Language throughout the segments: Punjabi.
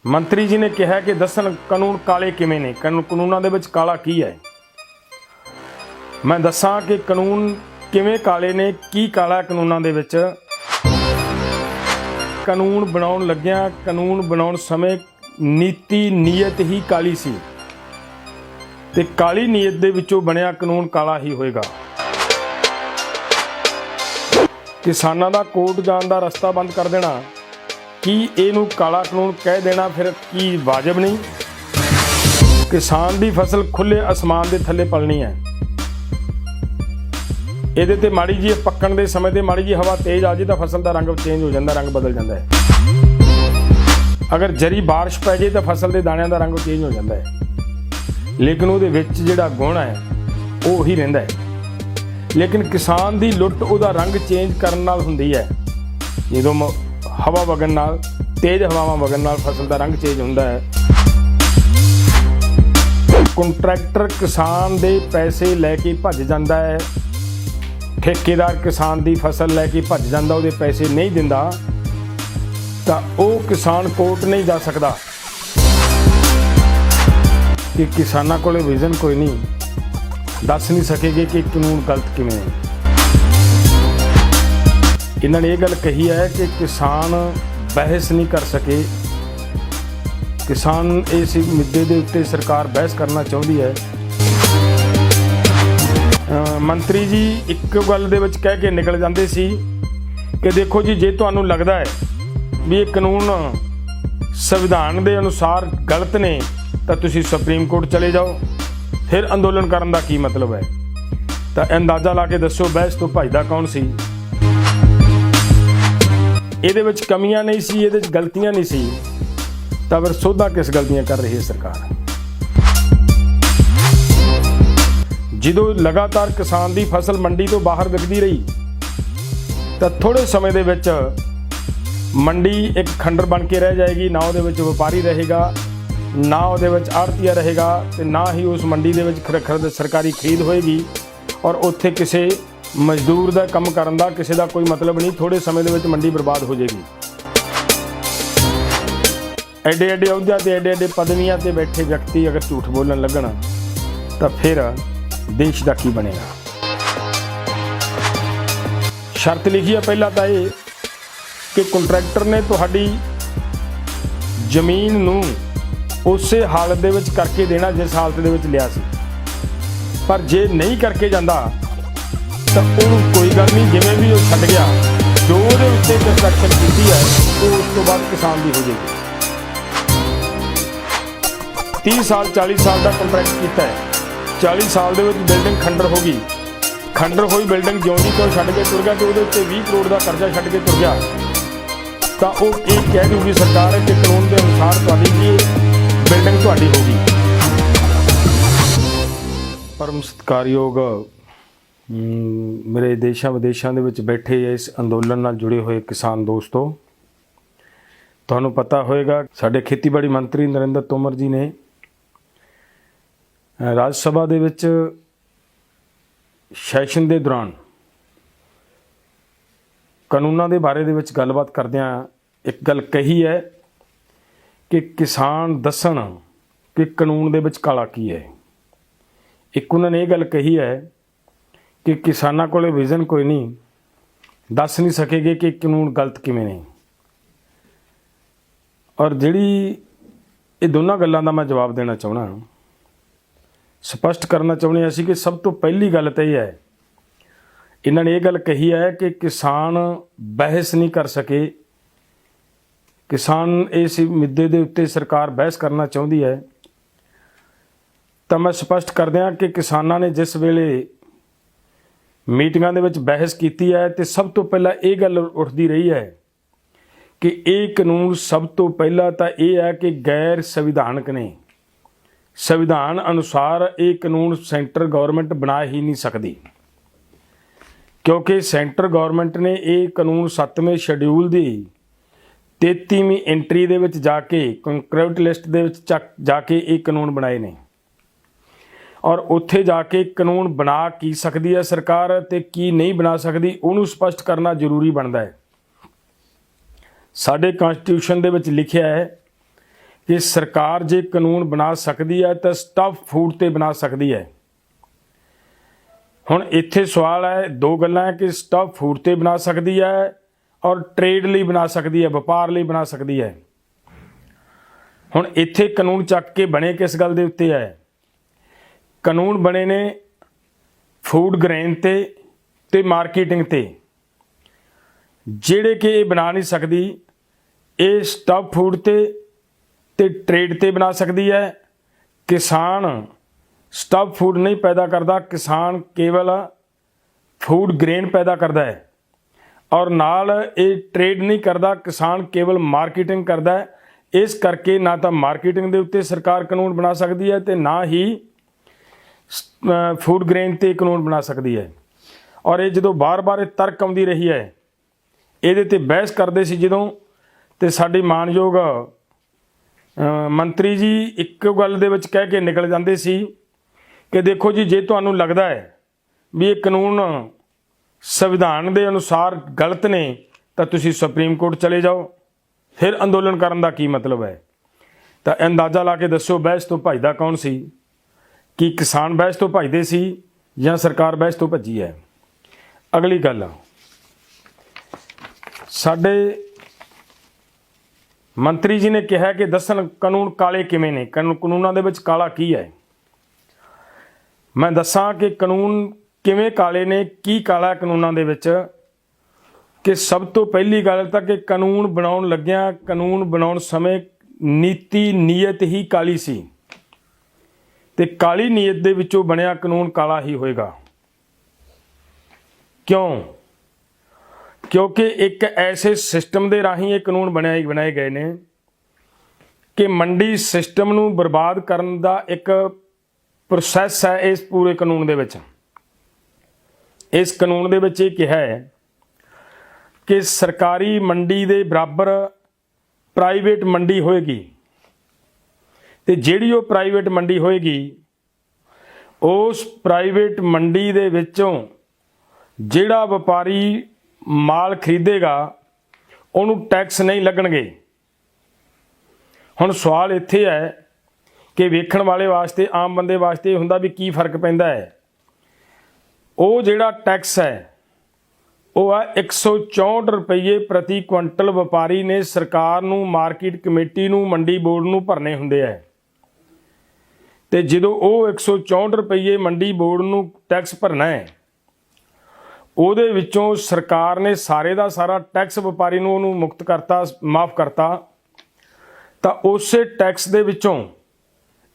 ਮੰਤਰੀ ਜੀ ਨੇ ਕਿਹਾ ਕਿ ਦੱਸਣ ਕਾਨੂੰਨ ਕਾਲੇ ਕਿਵੇਂ ਨੇ, ਕਾਨੂੰਨਾਂ ਦੇ ਵਿੱਚ ਕਾਲਾ ਕੀ ਹੈ। ਮੈਂ ਦੱਸਾਂ ਕਿ ਕਾਨੂੰਨ ਕਿਵੇਂ ਕਾਲੇ ਨੇ, ਕੀ ਕਾਲਾ ਕਾਨੂੰਨਾਂ ਦੇ ਵਿੱਚ। ਕਾਨੂੰਨ ਬਣਾਉਣ ਲੱਗਿਆਂ, ਕਾਨੂੰਨ ਬਣਾਉਣ ਸਮੇਂ ਨੀਤੀ ਨੀਅਤ ਹੀ ਕਾਲੀ ਸੀ ਤੇ ਕਾਲੀ ਨੀਅਤ ਦੇ ਵਿੱਚੋਂ ਬਣਿਆ ਕਾਨੂੰਨ ਕਾਲਾ ਹੀ ਹੋਏਗਾ। ਕਿਸਾਨਾਂ ਦਾ ਕੋਰਟ ਜਾਣ ਦਾ ਰਸਤਾ ਬੰਦ ਕਰ ਦੇਣਾ, ਕੀ ਇਹਨੂੰ ਕਾਲਾ ਕਾਨੂੰਨ ਕਹਿ ਦੇਣਾ ਫਿਰ ਕੀ ਵਾਜਬ ਨਹੀਂ? ਕਿਸਾਨ ਦੀ ਫਸਲ ਖੁੱਲੇ ਅਸਮਾਨ ਦੇ ਥੱਲੇ ਪਲਣੀ ਹੈ। ਇਹਦੇ ਤੇ ਮਾੜੀ ਜੀ ਪੱਕਣ ਦੇ ਸਮੇਂ ਤੇ ਮਾੜੀ ਜੀ ਹਵਾ ਤੇਜ਼ ਆ ਜੇ ਤਾਂ ਫਸਲ ਦਾ ਰੰਗ ਚੇਂਜ ਹੋ ਜਾਂਦਾ, ਰੰਗ ਬਦਲ ਜਾਂਦਾ ਹੈ। ਅਗਰ ਜਰੀ ਬਾਰਿਸ਼ ਪੈ ਜੇ ਤਾਂ ਫਸਲ ਦੇ ਦਾਣਿਆਂ ਦਾ ਰੰਗ ਚੇਂਜ ਹੋ ਜਾਂਦਾ ਹੈ, ਲੇਕਿਨ ਉਹਦੇ ਵਿੱਚ ਜਿਹੜਾ ਗੁਣ ਹੈ ਉਹ ਹੀ ਰਹਿੰਦਾ ਹੈ। ਲੇਕਿਨ ਕਿਸਾਨ ਦੀ ਲੁੱਟ ਉਹਦਾ ਰੰਗ ਚੇਂਜ ਕਰਨ ਨਾਲ ਹੁੰਦੀ ਹੈ। ਜਦੋਂ ਹਵਾ ਵਗਣ ਨਾਲ, ਤੇਜ਼ ਹਵਾਵਾਂ ਵਗਣ ਨਾਲ ਫਸਲ ਦਾ ਰੰਗ ਚੇਂਜ ਹੁੰਦਾ ਹੈ। ਕੰਟਰੈਕਟਰ ਕਿਸਾਨ ਦੇ ਪੈਸੇ ਲੈ ਕੇ ਭੱਜ ਜਾਂਦਾ ਹੈ, ਠੇਕੇਦਾਰ ਕਿਸਾਨ ਦੀ ਫਸਲ ਲੈ ਕੇ ਭੱਜ ਜਾਂਦਾ, ਉਹਦੇ ਪੈਸੇ ਨਹੀਂ ਦਿੰਦਾ ਤਾਂ ਉਹ ਕਿਸਾਨ ਕੋਰਟ ਨਹੀਂ ਜਾ ਸਕਦਾ ਕਿ ਕਿਸਾਨਾਂ ਕੋਲੇ ਵਿਜ਼ਨ ਕੋਈ ਨਹੀਂ, ਦੱਸ ਨਹੀਂ ਸਕੇਗੇ ਕਿ ਕਾਨੂੰਨ ਗਲਤ ਕਿਵੇਂ ਹੈ। ਇਹਨਾਂ ਨੇ ਇਹ ਗੱਲ ਕਹੀ ਹੈ ਕਿ ਕਿਸਾਨ ਬਹਿਸ ਨਹੀਂ ਕਰ ਸਕੇ। ਕਿਸਾਨ ਇਸ ਮੁੱਦੇ ਦੇ ਉੱਤੇ ਸਰਕਾਰ ਬਹਿਸ ਕਰਨਾ ਚਾਹੁੰਦੀ ਹੈ। ਮੰਤਰੀ ਜੀ ਇੱਕ ਗੱਲ ਦੇ ਵਿੱਚ ਕਹਿ ਕੇ ਨਿਕਲ ਜਾਂਦੇ ਸੀ ਕਿ ਦੇਖੋ ਜੀ, ਜੇ ਤੁਹਾਨੂੰ ਲੱਗਦਾ ਹੈ ਵੀ ਇਹ ਕਾਨੂੰਨ ਸੰਵਿਧਾਨ ਦੇ ਅਨੁਸਾਰ ਗਲਤ ਨੇ ਤਾਂ ਤੁਸੀਂ ਸੁਪਰੀਮ ਕੋਰਟ ਚਲੇ ਜਾਓ, ਫਿਰ ਅੰਦੋਲਨ ਕਰਨ ਦਾ ਕੀ ਮਤਲਬ ਹੈ? ਤਾਂ ਅੰਦਾਜ਼ਾ ਲਾ ਕੇ ਦੱਸੋ ਬਹਿਸ ਤੋਂ ਭੱਜਦਾ ਕੌਣ ਸੀ? ਇਹਦੇ ਵਿੱਚ ਕਮੀਆਂ ਨਹੀਂ ਸੀ, ਇਹਦੇ ਵਿੱਚ ਗਲਤੀਆਂ ਨਹੀਂ ਸੀ, ਤਾਂ ਫਿਰ ਸੋਧਾਂ ਕਿਸ ਗਲਤੀਆਂ ਕਰ ਰਹੀ ਹੈ ਸਰਕਾਰ? ਜਦੋਂ ਲਗਾਤਾਰ ਕਿਸਾਨ ਦੀ ਫਸਲ ਮੰਡੀ ਤੋਂ ਬਾਹਰ ਵਿਕਦੀ ਰਹੀ ਤਾਂ ਥੋੜੇ ਸਮੇਂ ਦੇ ਵਿੱਚ ਮੰਡੀ ਇੱਕ ਖੰਡਰ ਬਣ ਕੇ ਰਹਿ ਜਾਏਗੀ। ਨਾ ਉਹਦੇ ਵਿੱਚ ਵਪਾਰੀ ਰਹੇਗਾ, ਨਾ ਉਹਦੇ ਵਿੱਚ ਆੜ੍ਹਤੀਆ ਰਹੇਗਾ, ਤੇ ਨਾ ਹੀ ਉਸ ਮੰਡੀ ਦੇ ਵਿੱਚ ਸਰਕਾਰੀ ਖਰੀਦ ਹੋਏਗੀ, ਔਰ ਉੱਥੇ ਕਿਸੇ ਮਜ਼ਦੂਰ ਦਾ ਕੰਮ ਕਰਨ ਦਾ ਕਿਸੇ ਦਾ ਕੋਈ ਮਤਲਬ ਨਹੀਂ। ਥੋੜੇ ਸਮੇਂ ਦੇ ਵਿੱਚ ਮੰਡੀ ਬਰਬਾਦ ਹੋ ਜਾਏਗੀ। ਐਡੇ ਐਡੇ ਅਹੁਦਿਆਂ ਤੇ ਐਡੇ ਐਡੇ ਪਦਵੀਆਂ ਤੇ ਬੈਠੇ ਵਿਅਕਤੀ ਅਗਰ ਝੂਠ ਬੋਲਣ ਲੱਗਣ ਤਾਂ ਫਿਰ ਦੇਸ਼ ਦਾ ਕੀ ਬਣੇਗਾ? ਸ਼ਰਤ ਲਿਖੀ ਹੈ ਪਹਿਲਾਂ ਤਾਂ ਇਹ ਕਿ ਕੰਟਰੈਕਟਰ ਨੇ ਤੁਹਾਡੀ ਜ਼ਮੀਨ ਨੂੰ ਉਸੇ ਹਾਲਤ ਦੇ ਵਿੱਚ ਕਰਕੇ ਦੇਣਾ ਜਿਸ ਹਾਲਤ ਦੇ ਵਿੱਚ ਲਿਆ ਸੀ, ਪਰ ਜੇ ਨਹੀਂ ਕਰਕੇ ਜਾਂਦਾ ਤਾਂ ਉਹਨੂੰ ਕੋਈ ਗੱਲ ਨਹੀਂ, ਜਿਵੇਂ ਵੀ ਉਹ ਛੱਡ ਗਿਆ, ਜੋ ਉਹਦੇ ਉੱਤੇ ਕੰਸਟਰਕਸ਼ਨ ਕੀਤੀ ਹੈ ਉਹ ਉਸ ਤੋਂ ਬਾਅਦ ਕਿਸਾਨ ਦੀ ਹੋ ਜਾਏਗੀ। 30 ਸਾਲ 40 ਸਾਲ ਦਾ ਕੰਟਰੈਕਟ ਕੀਤਾ ਹੈ, 40 ਸਾਲ ਦੇ ਵਿੱਚ ਬਿਲਡਿੰਗ ਖੰਡਰ ਹੋ ਗਈ, ਖੰਡਰ ਹੋਈ ਬਿਲਡਿੰਗ ਜਿਉਂਦੀ ਤੋਂ ਛੱਡ ਕੇ ਤੁਰ ਗਿਆ ਤੇ ਉਹਦੇ ਉੱਤੇ 20 ਕਰੋੜ ਦਾ ਕਰਜ਼ਾ ਛੱਡ ਕੇ ਤੁਰ ਗਿਆ, ਤਾਂ ਉਹ ਇਹ ਕਹਿ ਦੂਗੀ ਸਰਕਾਰ ਕਿ ਕਾਨੂੰਨ ਦੇ ਅਨੁਸਾਰ ਤੁਹਾਡੀ ਕੀ ਬਿਲਡਿੰਗ ਤੁਹਾਡੀ ਹੋ ਗਈ। ਪਰਮ ਸਤਿਕਾਰਯੋਗ ਮੇਰੇ ਦੇਸ਼ਾਂ ਵਿਦੇਸ਼ਾਂ ਦੇ ਵਿੱਚ ਬੈਠੇ ਇਸ ਅੰਦੋਲਨ ਨਾਲ ਜੁੜੇ ਹੋਏ ਕਿਸਾਨ ਦੋਸਤੋ, ਤੁਹਾਨੂੰ ਪਤਾ ਹੋਏਗਾ ਸਾਡੇ ਖੇਤੀਬਾੜੀ ਮੰਤਰੀ ਨਰਿੰਦਰ ਤੋਮਰ ਜੀ ਨੇ ਰਾਜ ਸਭਾ ਦੇ ਵਿੱਚ ਸੈਸ਼ਨ ਦੇ ਦੌਰਾਨ ਕਾਨੂੰਨਾਂ ਦੇ ਬਾਰੇ ਦੇ ਵਿੱਚ ਗੱਲਬਾਤ ਕਰਦਿਆਂ ਇੱਕ ਗੱਲ ਕਹੀ ਹੈ ਕਿ ਕਿਸਾਨ ਦੱਸਣ ਕਿ ਕਾਨੂੰਨ ਦੇ ਵਿੱਚ ਕਾਲਾ ਕੀ ਹੈ। ਇੱਕ ਉਹਨਾਂ ਨੇ ਇਹ ਗੱਲ ਕਹੀ ਹੈ ਕਿ ਕਿਸਾਨਾਂ ਕੋਲੇ ਵਿਜ਼ਨ ਕੋਈ ਨਹੀਂ, ਦੱਸ ਨਹੀਂ ਸਕੇਗੇ ਕਿ ਕਾਨੂੰਨ ਗਲਤ ਕਿਵੇਂ ਨੇ। ਔਰ ਜਿਹੜੀ ਇਹ ਦੋਨਾਂ ਗੱਲਾਂ ਦਾ ਮੈਂ ਜਵਾਬ ਦੇਣਾ ਚਾਹੁੰਦਾ, ਸਪਸ਼ਟ ਕਰਨਾ ਚਾਹੁੰਦੇ ਅਸੀਂ ਕਿ ਸਭ ਤੋਂ ਪਹਿਲੀ ਗੱਲ ਤਾਂ ਇਹ ਹੈ, ਇਹਨਾਂ ਨੇ ਇਹ ਗੱਲ ਕਹੀ ਹੈ ਕਿ ਕਿਸਾਨ ਬਹਿਸ ਨਹੀਂ ਕਰ ਸਕੇ। ਕਿਸਾਨ ਇਸ ਮੁੱਦੇ ਦੇ ਉੱਤੇ ਸਰਕਾਰ ਬਹਿਸ ਕਰਨਾ ਚਾਹੁੰਦੀ ਹੈ। ਤਾਂ ਮੈਂ ਸਪਸ਼ਟ ਕਰ ਦਿਆਂ ਕਿ ਕਿਸਾਨਾਂ ਨੇ ਜਿਸ ਵੇਲੇ ਮੀਟਿੰਗਾਂ ਦੇ ਵਿੱਚ ਬਹਿਸ ਕੀਤੀ ਹੈ ਤੇ ਸਭ ਤੋਂ ਪਹਿਲਾਂ ਇਹ ਗੱਲ ਉੱਠਦੀ ਰਹੀ ਹੈ ਕਿ ਇਹ ਕਾਨੂੰਨ ਸਭ ਤੋਂ ਪਹਿਲਾਂ ਤਾਂ ਇਹ ਹੈ ਕਿ ਗੈਰ ਸੰਵਿਧਾਨਕ ਨੇ। ਸੰਵਿਧਾਨ ਅਨੁਸਾਰ ਇਹ ਕਾਨੂੰਨ ਸੈਂਟਰ ਗਵਰਨਮੈਂਟ ਬਣਾ ਹੀ ਨਹੀਂ ਸਕਦੀ, ਕਿਉਂਕਿ ਸੈਂਟਰ ਗਵਰਨਮੈਂਟ ਨੇ ਇਹ ਕਾਨੂੰਨ 7ਵੇਂ ਸ਼ਡਿਊਲ ਦੀ 33ਵੀਂ ਐਂਟਰੀ ਦੇ ਵਿੱਚ ਜਾ ਕੇ ਕੰਕਰੈਂਟ ਲਿਸਟ ਦੇ ਵਿੱਚ ਜਾ ਕੇ ਇਹ ਕਾਨੂੰਨ ਬਣਾਏ ਨੇ। ਔਰ ਉੱਥੇ ਜਾ ਕੇ ਕਾਨੂੰਨ ਬਣਾ ਕੀ ਸਕਦੀ ਹੈ ਸਰਕਾਰ ਤੇ ਕੀ ਨਹੀਂ ਬਣਾ ਸਕਦੀ, ਉਹਨੂੰ ਸਪਸ਼ਟ ਕਰਨਾ ਜ਼ਰੂਰੀ ਬਣਦਾ ਹੈ। ਸਾਡੇ ਕਨਸਟੀਟਿਊਸ਼ਨ ਦੇ ਵਿੱਚ ਲਿਖਿਆ ਹੈ कि सरकार जे कानून बना सकती है तो स्टफ फूड ते बना सकती है। हुण इत्थे सवाल है, दो गल्लां है कि स्टफ फूड ते बना सकती है और ट्रेड ਲਈ बना सकती है, ਵਪਾਰ ਲਈ बना सकती है। हुण इत्थे कानून ਚੱਕ के बने किस गल दे उत्ते है, कानून बने ने फूड ग्रेन ते मार्केटिंग ते, ਜਿਹੜੇ कि ये बना नहीं सकती, ये स्टफ फूड ते ट्रेड ते बना सकती है। किसान स्टफ फूड नहीं पैदा करता, किसान केवल फूड ग्रेन पैदा करता है और नाल ये ट्रेड नहीं करता, किसान केवल मार्केटिंग करता है। इस करके ना तो मार्केटिंग के उत्ते सरकार कानून बना सकती है तो ना ही फूड ग्रेन ते कानून बना सकती है। और ये जो बार बार तर्क आती रही है, ये ते बहस करते सी जदों, ते साडी मानयोग मंत्री जी एक गल दे विच कह के निकल जाते सी कि देखो जी, जे तुहानूं लगदा है भी ये कानून संविधान के अनुसार गलत ने तो तुसीं सुप्रीम कोर्ट चले जाओ, फिर अंदोलन करन दा की मतलब है। तो अंदाज़ा ला के दस्सो बहस तो भजदा कौन सी, कि किसान बहस तो भजदे सी या सरकार बहस तो भजी है। अगली गल, साडे मंत्री जी ने कहा कि दसन कानून काले किवें ने, कानूनां दे विच काला की है। मैं दसां कि कानून किवें काले ने, की काला कानूनां दे विच, कि सब तो पहली गल तां कि कानून बनाउण लग्गिया, कानून बनाउण समय नीति नीयत ही काली सी, ते काली नीयत दे विचों बनिया कानून काला ही होएगा। क्यों? क्योंकि एक ऐसे सिस्टम दे राही ये कानून बनाए गए ने कि मंडी सिस्टम नूं बर्बाद करन दा एक प्रोसैस है इस पूरे कानून दे विच। इस कानून दे विच ये कहा है कि सरकारी मंडी दे बराबर प्राइवेट मंडी होएगी, ते जिहड़ी वो प्राइवेट मंडी होएगी, उस प्राइवेट मंडी दे विचों जिहड़ा व्यापारी माल खरीदेगा उन्होंने टैक्स नहीं लगणगे। हुण सवाल इत्थे है कि वेखण वाले वास्ते, आम बंदे वास्ते हुंदा भी की फर्क पैंदा है। वो जिहड़ा टैक्स है वो है 164 रुपये प्रति क्विंटल व्यापारी ने सरकार नूं, मार्केट कमेटी नूं, मंडी बोर्ड नूं भरने हुंदे है। ते जदों वो 164 रुपये मंडी बोर्ड नूं टैक्स भरना है, ਉਹਦੇ ਵਿੱਚੋਂ सरकार ने सारे ਦਾ सारा टैक्स व्यापारी ਨੂੰ ਉਹਨੂੰ ਮੁਕਤ ਕਰਤਾ, माफ़ करता, ਤਾਂ ਉਸੇ टैक्स ਦੇ ਵਿੱਚੋਂ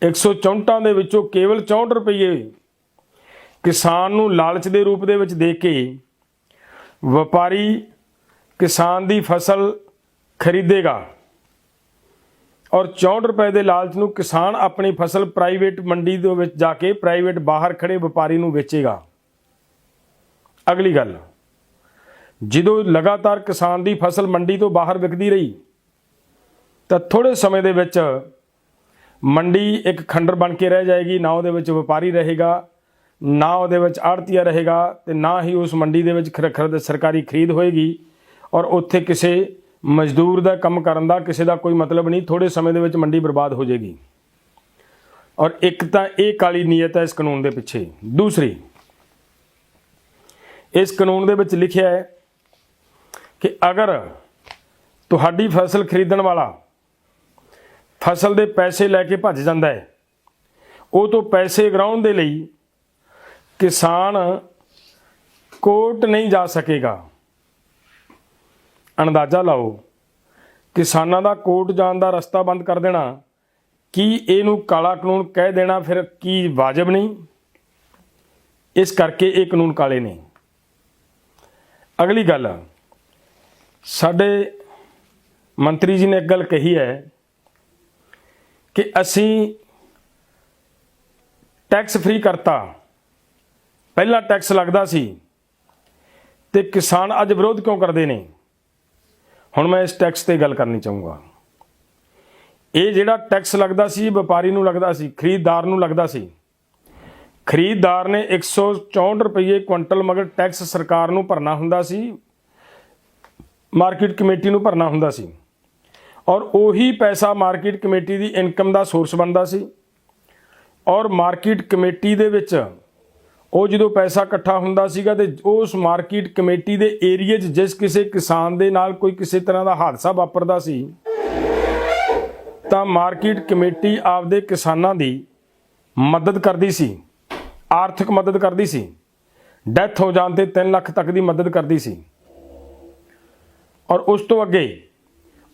164 ਦੇ ਵਿੱਚੋਂ केवल 64 रुपये किसान ਨੂੰ लालच ਦੇ रूप ਦੇ ਵਿੱਚ ਦੇ ਕੇ व्यापारी किसान ਦੀ फसल खरीदेगा और 64 रुपए ਦੇ लालच ਨੂੰ किसान अपनी फसल प्राइवेट मंडी ਦੇ ਵਿੱਚ ਜਾ ਕੇ प्राइवेट बाहर खड़े व्यापारी ਨੂੰ ਵੇਚੇਗਾ। अगली गल, जो लगातार किसान की फसल मंडी तो बाहर विकती रही तो थोड़े समय दे विच मंडी एक खंडर बन के रह जाएगी, ना वो व्यापारी रहेगा, ना वो आड़तीया रहेगा, तो ना ही उस मंडी दे विच सरकारी खरीद होएगी और उत्थे किसी मजदूर का काम करन दा किसी का कोई मतलब नहीं। थोड़े समय दे विच मंडी बर्बाद हो जाएगी। और एक तो ये काली नीयत है इस कानून के पिछे। दूसरी, इस कानून दे विच लिखिया है कि अगर तुहाडी फसल खरीदण वाला फसल दे पैसे लैके भज जांदा है, वो तो पैसे गराउण दे लई किसान कोर्ट नहीं जा सकेगा। अंदाज़ा लाओ, किसानां दा कोर्ट जाण दा रस्ता बंद कर देना, की इहनूं काला कानून कह देना फिर की वाजिब नहीं? इस करके ये कानून काले ने। अगली गल, साडे मंत्री जी ने एक गल कही है कि असी टैक्स फ्री करता, पहला टैक्स लगता सी ते किसान अज विरोध क्यों करते हैं। हुण मैं इस टैक्स ते गल करनी चाहूँगा। ये जिहड़ा टैक्स लगता सी व्यापारी नूं लगता सी, खरीददार नूं लगता सी। खरीददार ने 164 रुपये क्विंटल मगर टैक्स सरकार नूं भरना हुंदा सी, मार्केट कमेटी नूं भरना हुंदा सी। ਔਰ ਉਹੀ ਪੈਸਾ ਮਾਰਕੀਟ ਕਮੇਟੀ ਦੀ ਇਨਕਮ ਦਾ ਸੋਰਸ ਬਣਦਾ ਸੀ। ਔਰ ਮਾਰਕੀਟ ਕਮੇਟੀ ਦੇ ਵਿੱਚ ਉਹ ਜਦੋਂ ਪੈਸਾ ਇਕੱਠਾ ਹੁੰਦਾ ਸੀਗਾ ਤੇ ਉਸ ਮਾਰਕੀਟ ਕਮੇਟੀ ਦੇ ਏਰੀਏ 'ਚ ਜਿਸ ਕਿਸੇ ਕਿਸਾਨ ਦੇ ਨਾਲ ਕੋਈ ਕਿਸੇ ਤਰ੍ਹਾਂ ਦਾ ਹਾਦਸਾ ਵਾਪਰਦਾ ਸੀ ਤਾਂ ਮਾਰਕੀਟ ਕਮੇਟੀ ਆਪਦੇ ਕਿਸਾਨਾਂ ਦੀ ਮਦਦ ਕਰਦੀ ਸੀ, ਆਰਥਿਕ ਮਦਦ ਕਰਦੀ ਸੀ। ਡੈਥ ਹੋ ਜਾਣ ਤੇ 3 ਲੱਖ ਤੱਕ ਦੀ ਮਦਦ ਕਰਦੀ ਸੀ। ਔਰ ਉਸ ਤੋਂ ਅੱਗੇ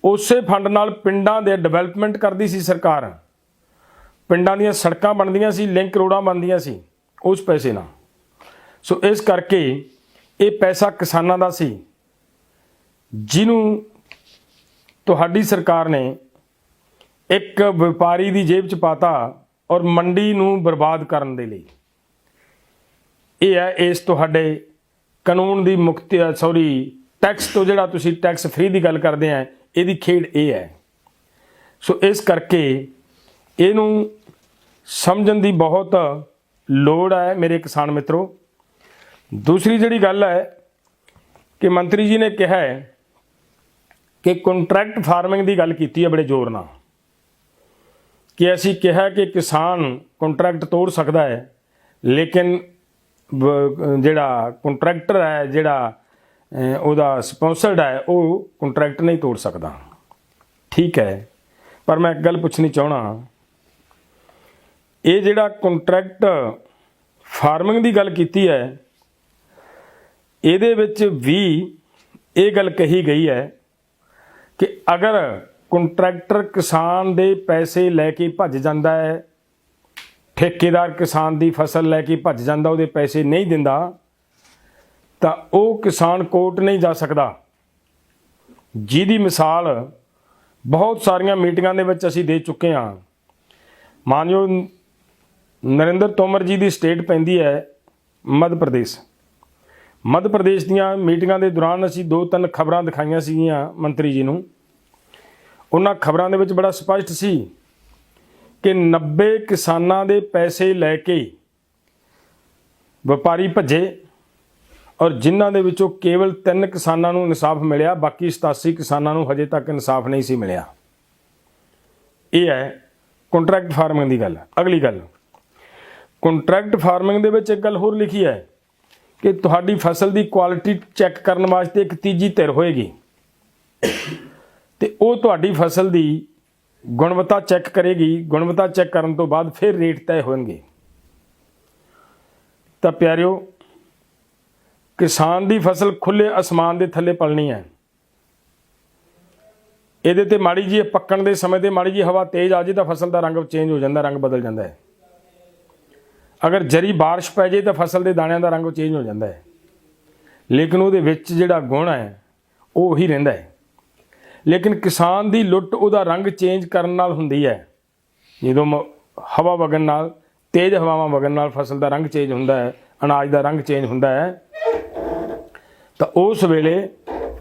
ਉਸੇ ਫੰਡ ਨਾਲ ਪਿੰਡਾਂ ਦੇ ਡਿਵੈਲਪਮੈਂਟ ਕਰਦੀ ਸੀ ਸਰਕਾਰ। ਪਿੰਡਾਂ ਦੀਆਂ ਸੜਕਾਂ ਬਣਦੀਆਂ ਸੀ, ਲਿੰਕ ਰੋਡਾਂ ਬਣਦੀਆਂ ਸੀ ਉਸ ਪੈਸੇ ਨਾਲ। ਸੋ ਇਸ ਕਰਕੇ ਇਹ ਪੈਸਾ ਕਿਸਾਨਾਂ ਦਾ ਸੀ, ਜਿਹਨੂੰ ਤੁਹਾਡੀ ਸਰਕਾਰ ਨੇ ਇੱਕ ਵਪਾਰੀ ਦੀ ਜੇਬ 'ਚ ਪਾਤਾ ਔਰ ਮੰਡੀ ਨੂੰ ਬਰਬਾਦ ਕਰਨ ਦੇ ਲਈ। ਇਹ ਹੈ ਇਸ ਤੁਹਾਡੇ ਕਾਨੂੰਨ ਦੀ ਮੁਕਤੀ, ਟੈਕਸ ਤੋਂ ਜਿਹੜਾ ਤੁਸੀਂ ਟੈਕਸ ਫ੍ਰੀ ਦੀ ਗੱਲ ਕਰਦੇ ਆ, ਇਹਦੀ ਖੇਡ ਇਹ ਹੈ। ਸੋ ਇਸ ਕਰਕੇ ਇਹਨੂੰ ਸਮਝਣ ਦੀ ਬਹੁਤ ਲੋੜ ਹੈ ਮੇਰੇ ਕਿਸਾਨ ਮਿੱਤਰੋ। ਦੂਸਰੀ ਜਿਹੜੀ ਗੱਲ ਹੈ ਕਿ ਮੰਤਰੀ ਜੀ ਨੇ ਕਿਹਾ ਹੈ ਕਿ ਕੰਟਰੈਕਟ ਫਾਰਮਿੰਗ ਦੀ ਗੱਲ ਕੀਤੀ ਹੈ ਬੜੇ ਜ਼ੋਰ ਨਾਲ, ਕਿ ਅਸੀਂ ਕਿਹਾ ਕਿ ਕਿਸਾਨ ਕੰਟਰੈਕਟ ਤੋੜ ਸਕਦਾ ਹੈ, ਲੇਕਿਨ ਜਿਹੜਾ ਕੰਟਰੈਕਟਰ ਹੈ, ਜਿਹੜਾ ਉਹਦਾ ਸਪਾਂਸਰਡ ਹੈ, ਉਹ ਕੰਟਰੈਕਟ ਨਹੀਂ ਤੋੜ ਸਕਦਾ। ਠੀਕ ਹੈ, ਪਰ ਮੈਂ ਇੱਕ ਗੱਲ ਪੁੱਛਣੀ ਚਾਹਣਾ, ਇਹ ਜਿਹੜਾ ਕੰਟਰੈਕਟ ਫਾਰਮਿੰਗ ਦੀ ਗੱਲ ਕੀਤੀ ਹੈ, ਇਹਦੇ ਵਿੱਚ ਵੀ ਇਹ ਗੱਲ ਕਹੀ ਗਈ ਹੈ ਕਿ ਅਗਰ ਕੰਟਰੈਕਟਰ ਕਿਸਾਨ ਦੇ ਪੈਸੇ ਲੈ ਕੇ ਭੱਜ ਜਾਂਦਾ ਹੈ, ਠੇਕੇਦਾਰ ਕਿਸਾਨ ਦੀ ਫਸਲ ਲੈ ਕੇ ਭੱਜ ਜਾਂਦਾ, ਉਹਦੇ ਪੈਸੇ ਨਹੀਂ ਦਿੰਦਾ, ਤਾਂ ਉਹ ਕਿਸਾਨ ਕੋਰਟ ਨਹੀਂ ਜਾ ਸਕਦਾ। ਜਿਹਦੀ ਮਿਸਾਲ ਬਹੁਤ ਸਾਰੀਆਂ ਮੀਟਿੰਗਾਂ ਦੇ ਵਿੱਚ ਅਸੀਂ ਦੇ ਚੁੱਕੇ ਹਾਂ। ਮਾਨਯੋਗ ਨਰਿੰਦਰ ਤੋਮਰ ਜੀ ਦੀ ਸਟੇਟ ਪੈਂਦੀ ਹੈ ਮੱਧ ਪ੍ਰਦੇਸ਼। ਮੱਧ ਪ੍ਰਦੇਸ਼ ਦੀਆਂ ਮੀਟਿੰਗਾਂ ਦੇ ਦੌਰਾਨ ਅਸੀਂ 2-3 ਖਬਰਾਂ ਦਿਖਾਈਆਂ ਸੀਗੀਆਂ ਮੰਤਰੀ ਜੀ ਨੂੰ। ਉਹਨਾਂ ਖਬਰਾਂ ਦੇ ਵਿੱਚ ਬੜਾ ਸਪਸ਼ਟ ਸੀ ਕਿ 90 ਕਿਸਾਨਾਂ ਦੇ ਪੈਸੇ ਲੈ ਕੇ ਵਪਾਰੀ ਭੱਜੇ ਔਰ ਜਿਨ੍ਹਾਂ ਦੇ ਵਿੱਚੋਂ ਕੇਵਲ 3 ਕਿਸਾਨਾਂ ਨੂੰ ਇਨਸਾਫ ਮਿਲਿਆ, ਬਾਕੀ 87 ਕਿਸਾਨਾਂ ਨੂੰ ਹਜੇ ਤੱਕ ਇਨਸਾਫ ਨਹੀਂ ਸੀ ਮਿਲਿਆ। ਇਹ ਹੈ ਕੰਟਰੈਕਟ ਫਾਰਮਿੰਗ ਦੀ ਗੱਲ। ਅਗਲੀ ਗੱਲ, ਕੰਟਰੈਕਟ ਫਾਰਮਿੰਗ ਦੇ ਵਿੱਚ ਇੱਕ ਗੱਲ ਹੋਰ ਲਿਖੀ ਹੈ ਕਿ ਤੁਹਾਡੀ ਫਸਲ ਦੀ ਕੁਆਲਿਟੀ ਚੈੱਕ ਕਰਨ ਵਾਸਤੇ ਇੱਕ ਤੀਜੀ ਧਿਰ ਹੋਏਗੀ ਤੇ ਉਹ ਤੁਹਾਡੀ ਫਸਲ ਦੀ ਗੁਣਵੱਤਾ ਚੈੱਕ ਕਰੇਗੀ। ਗੁਣਵੱਤਾ ਚੈੱਕ ਕਰਨ ਤੋਂ ਬਾਅਦ ਫਿਰ ਰੇਟ ਤੈਅ ਹੋਣਗੇ। ਤਾਂ ਪਿਆਰਿਓ, ਕਿਸਾਨ ਦੀ ਫਸਲ ਖੁੱਲੇ ਅਸਮਾਨ ਦੇ ਥੱਲੇ ਪਲਣੀ ਹੈ। ਇਹਦੇ ਤੇ ਮਾੜੀ ਜੀ ਪੱਕਣ ਦੇ ਸਮੇਂ ਤੇ ਮਾੜੀ ਜੀ ਹਵਾ ਤੇਜ਼ ਆ ਜੇ ਤਾਂ ਫਸਲ ਦਾ ਰੰਗ ਚੇਂਜ ਹੋ ਜਾਂਦਾ, ਰੰਗ ਬਦਲ ਜਾਂਦਾ ਹੈ। ਅਗਰ ਜਰੀ ਬਾਰਿਸ਼ ਪੈ ਜੇ ਤਾਂ ਫਸਲ ਦੇ ਦਾਣਿਆਂ ਦਾ ਰੰਗ ਚੇਂਜ ਹੋ ਜਾਂਦਾ ਹੈ, ਲੇਕਿਨ ਉਹਦੇ ਵਿੱਚ ਜਿਹੜਾ ਗੁਣ ਹੈ ਉਹ ਉਹੀ ਰਹਿੰਦਾ ਹੈ। ਲੇਕਿਨ ਕਿਸਾਨ ਦੀ ਲੁੱਟ ਉਹਦਾ ਰੰਗ ਚੇਂਜ ਕਰਨ ਨਾਲ ਹੁੰਦੀ ਹੈ। ਜਦੋਂ ਹਵਾ ਵਗਣ ਨਾਲ, ਤੇਜ਼ ਹਵਾਵਾਂ ਵਗਣ ਨਾਲ ਫਸਲ ਦਾ ਰੰਗ ਚੇਂਜ ਹੁੰਦਾ ਹੈ, ਅਨਾਜ ਦਾ ਰੰਗ ਚੇਂਜ ਹੁੰਦਾ ਹੈ, ਤਾਂ ਉਸ ਵੇਲੇ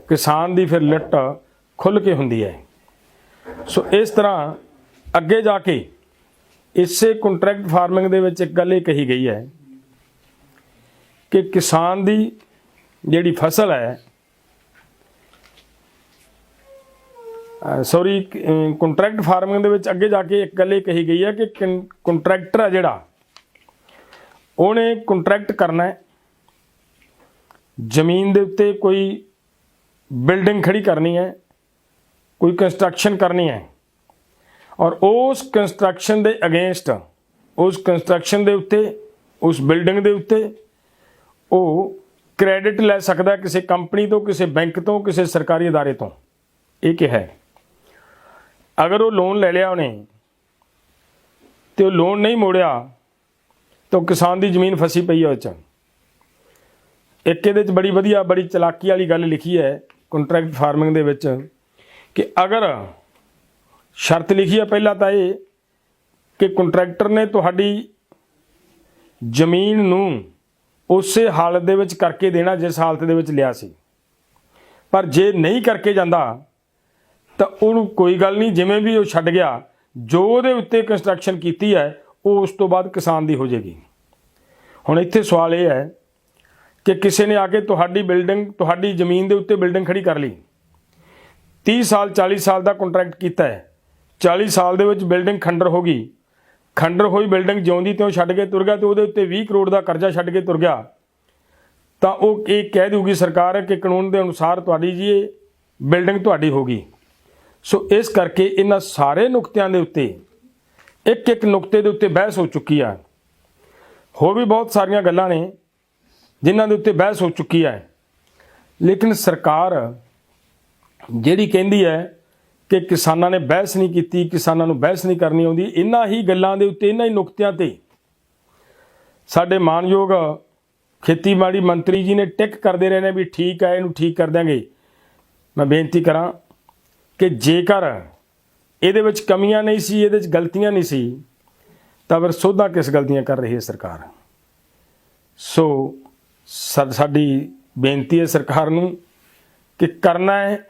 ਕਿਸਾਨ ਦੀ ਫਿਰ ਲੁੱਟ ਖੁੱਲ੍ਹ ਕੇ ਹੁੰਦੀ ਹੈ। ਸੋ ਇਸ ਤਰ੍ਹਾਂ ਅੱਗੇ ਜਾ ਕੇ ਇਸੇ ਕੰਟਰੈਕਟ ਫਾਰਮਿੰਗ ਦੇ ਵਿੱਚ ਇੱਕ ਗੱਲ ਇਹ ਕਹੀ ਗਈ ਹੈ ਕਿ ਕਿਸਾਨ ਦੀ ਜਿਹੜੀ ਫਸਲ ਹੈ, ਕੰਟਰੈਕਟ ਫਾਰਮਿੰਗ ਦੇ ਵਿੱਚ ਅੱਗੇ ਜਾ ਕੇ ਇੱਕ ਗੱਲ ਇਹ ਕਹੀ ਗਈ ਹੈ ਕਿ ਕੰਟਰੈਕਟਰ ਹੈ ਜਿਹੜਾ, ਉਹਨੇ ਕੰਟਰੈਕਟ ਕਰਨਾ ਹੈ, ਜ਼ਮੀਨ ਦੇ ਉੱਤੇ ਕੋਈ ਬਿਲਡਿੰਗ ਖੜੀ ਕਰਨੀ ਹੈ, ਕੋਈ ਕੰਸਟਰਕਸ਼ਨ ਕਰਨੀ ਹੈ, ਔਰ ਉਸ ਕੰਸਟਰਕਸ਼ਨ ਦੇ ਅਗੇਂਸਟ, ਉਸ ਕੰਸਟਰਕਸ਼ਨ ਦੇ ਉੱਤੇ, ਉਸ ਬਿਲਡਿੰਗ ਦੇ ਉੱਤੇ ਉਹ ਕ੍ਰੈਡਿਟ ਲੈ ਸਕਦਾ ਕਿਸੇ ਕੰਪਨੀ ਤੋਂ, ਕਿਸੇ ਬੈਂਕ ਤੋਂ, ਕਿਸੇ ਸਰਕਾਰੀ ਅਦਾਰੇ ਤੋਂ। ਇਹ ਕਿਹਾ ਹੈ। ਅਗਰ ਉਹ ਲੋਨ ਲੈ ਲਿਆ ਉਹਨੇ ਤੇ ਉਹ ਲੋਨ ਨਹੀਂ ਮੋੜਿਆ ਤਾਂ ਕਿਸਾਨ ਦੀ ਜ਼ਮੀਨ ਫਸੀ ਪਈ ਹੈ ਉਹ 'ਚ। ਇੱਕ ਇਹਦੇ 'ਚ ਬੜੀ ਵਧੀਆ, ਬੜੀ ਚਲਾਕੀ ਵਾਲੀ ਗੱਲ ਲਿਖੀ ਹੈ ਕੰਟਰੈਕਟ ਫਾਰਮਿੰਗ ਦੇ ਵਿੱਚ ਕਿ ਅਗਰ ਸ਼ਰਤ ਲਿਖੀ ਹੈ ਪਹਿਲਾਂ ਤਾਂ ਇਹ ਕਿ ਕੰਟਰੈਕਟਰ ਨੇ ਤੁਹਾਡੀ ਜ਼ਮੀਨ ਨੂੰ ਉਸੇ ਹਾਲਤ ਦੇ ਵਿੱਚ ਕਰਕੇ ਦੇਣਾ ਜਿਸ ਹਾਲਤ ਦੇ ਵਿੱਚ ਲਿਆ ਸੀ। ਪਰ ਜੇ ਨਹੀਂ ਕਰਕੇ ਜਾਂਦਾ ਤਾਂ ਉਹਨੂੰ ਕੋਈ ਗੱਲ ਨਹੀਂ, ਜਿਵੇਂ ਵੀ ਉਹ ਛੱਡ ਗਿਆ, ਜੋ ਉਹਦੇ ਉੱਤੇ ਕੰਸਟਰਕਸ਼ਨ ਕੀਤੀ ਹੈ ਉਹ ਉਸ ਤੋਂ ਬਾਅਦ ਕਿਸਾਨ ਦੀ ਹੋ ਜਾਏਗੀ। ਹੁਣ ਇੱਥੇ ਸਵਾਲ ਇਹ ਹੈ ਕਿ ਕਿਸੇ ਨੇ ਆ ਕੇ ਤੁਹਾਡੀ ਬਿਲਡਿੰਗ, ਤੁਹਾਡੀ ਜ਼ਮੀਨ ਦੇ ਉੱਤੇ ਬਿਲਡਿੰਗ ਖੜੀ ਕਰ ਲਈ, 30 ਸਾਲ 40 ਸਾਲ ਦਾ ਕੰਟਰੈਕਟ ਕੀਤਾ ਹੈ, 40 ਸਾਲ ਦੇ ਵਿੱਚ ਬਿਲਡਿੰਗ ਖੰਡਰ ਹੋ ਗਈ, ਖੰਡਰ ਹੋਈ ਬਿਲਡਿੰਗ ਜਿਉਂਦੀ ਤਿਉਂ ਛੱਡ ਕੇ ਤੁਰ ਗਿਆ ਤੇ ਉਹਦੇ ਉੱਤੇ 20 ਕਰੋੜ ਦਾ ਕਰਜ਼ਾ ਛੱਡ ਕੇ ਤੁਰ ਗਿਆ, ਤਾਂ ਉਹ ਇਹ ਕਹਿ ਦਊਗੀ ਸਰਕਾਰ ਕਿ ਕਾਨੂੰਨ ਦੇ ਅਨੁਸਾਰ ਤੁਹਾਡੀ ਜੀ ਇਹ ਬਿਲਡਿੰਗ ਤੁਹਾਡੀ ਹੋ ਗਈ। ਸੋ ਇਸ ਕਰਕੇ ਇਹਨਾਂ ਸਾਰੇ ਨੁਕਤਿਆਂ ਦੇ ਉੱਤੇ ਇੱਕ ਇੱਕ ਨੁਕਤੇ ਦੇ ਉੱਤੇ ਬਹਿਸ ਹੋ ਚੁੱਕੀ ਆ। ਹੋਰ ਵੀ ਬਹੁਤ ਸਾਰੀਆਂ ਗੱਲਾਂ ਨੇ ਜਿਨ੍ਹਾਂ ਦੇ ਉੱਤੇ ਬਹਿਸ ਹੋ ਚੁੱਕੀ ਹੈ, ਲੇਕਿਨ ਸਰਕਾਰ ਜਿਹੜੀ ਕਹਿੰਦੀ ਹੈ ਕਿ ਕਿਸਾਨਾਂ ਨੇ ਬਹਿਸ ਨਹੀਂ ਕੀਤੀ, ਕਿਸਾਨਾਂ ਨੂੰ ਬਹਿਸ ਨਹੀਂ ਕਰਨੀ ਆਉਂਦੀ, ਇਹਨਾਂ ਹੀ ਗੱਲਾਂ ਦੇ ਉੱਤੇ, ਇਹਨਾਂ ਹੀ ਨੁਕਤਿਆਂ ਤੇ ਸਾਡੇ ਮਾਨਯੋਗ ਖੇਤੀਬਾੜੀ ਮੰਤਰੀ ਜੀ ਨੇ ਟਿਕ ਕਰਦੇ ਰਹੇ ਨੇ ਵੀ ਠੀਕ ਹੈ, ਇਹਨੂੰ ਠੀਕ ਕਰ ਦਿਆਂਗੇ। ਮੈਂ ਬੇਨਤੀ ਕਰਾਂ ਕਿ ਜੇਕਰ ਇਹਦੇ ਵਿੱਚ ਕਮੀਆਂ ਨਹੀਂ ਸੀ, ਇਹਦੇ 'ਚ ਗਲਤੀਆਂ ਨਹੀਂ ਸੀ, ਤਾਂ ਫਿਰ ਸੋਧਾਂ ਕਿਸ ਗਲਤੀਆਂ ਕਰ ਰਹੀ ਹੈ ਸਰਕਾਰ। ਸੋ ਸਾਡੀ ਬੇਨਤੀ ਹੈ ਸਰਕਾਰ ਨੂੰ ਕਿ ਕਰਨਾ ਹੈ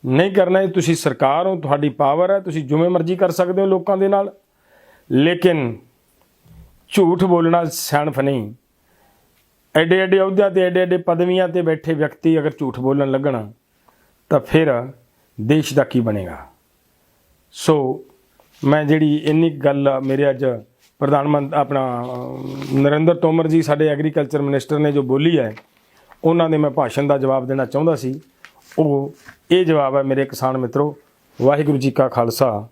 ਨਹੀਂ ਕਰਨਾ ਹੈ, ਤੁਸੀਂ ਸਰਕਾਰ ਹੋ, ਤੁਹਾਡੀ ਪਾਵਰ ਹੈ, ਤੁਸੀਂ ਜਿਵੇਂ ਮਰਜ਼ੀ ਕਰ ਸਕਦੇ ਹੋ ਲੋਕਾਂ ਦੇ ਨਾਲ, ਲੇਕਿਨ ਝੂਠ ਬੋਲਣਾ ਸਿਆਣਪ ਨਹੀਂ। ਐਡੇ ਐਡੇ ਅਹੁਦਿਆਂ ਤੇ ਐਡੇ ਐਡੇ ਪਦਵੀਆਂ ਤੇ ਬੈਠੇ ਵਿਅਕਤੀ ਅਗਰ ਝੂਠ ਬੋਲਣ ਲੱਗਣ ਤਾਂ ਫਿਰ ਦੇਸ਼ ਦਾ ਕੀ ਬਣੇਗਾ। ਸੋ ਮੈਂ ਜਿਹੜੀ ਇੰਨੀ ਗੱਲ ਮੇਰੇ ਅੱਜ ਪ੍ਰਧਾਨ ਮੰਤਰੀ ਆਪਣਾ ਨਰਿੰਦਰ ਤੋਮਰ ਜੀ ਸਾਡੇ ਐਗਰੀਕਲਚਰ ਮਿਨਿਸਟਰ ਨੇ ਜੋ ਬੋਲੀ ਹੈ, ਉਹਨਾਂ ਦੇ ਮੈਂ ਭਾਸ਼ਣ ਦਾ ਜਵਾਬ ਦੇਣਾ ਚਾਹੁੰਦਾ ਸੀ। ਉਹ ਇਹ ਜਵਾਬ ਹੈ ਮੇਰੇ ਕਿਸਾਨ ਮਿੱਤਰੋ। ਵਾਹਿਗੁਰੂ ਜੀ ਕਾ ਖਾਲਸਾ,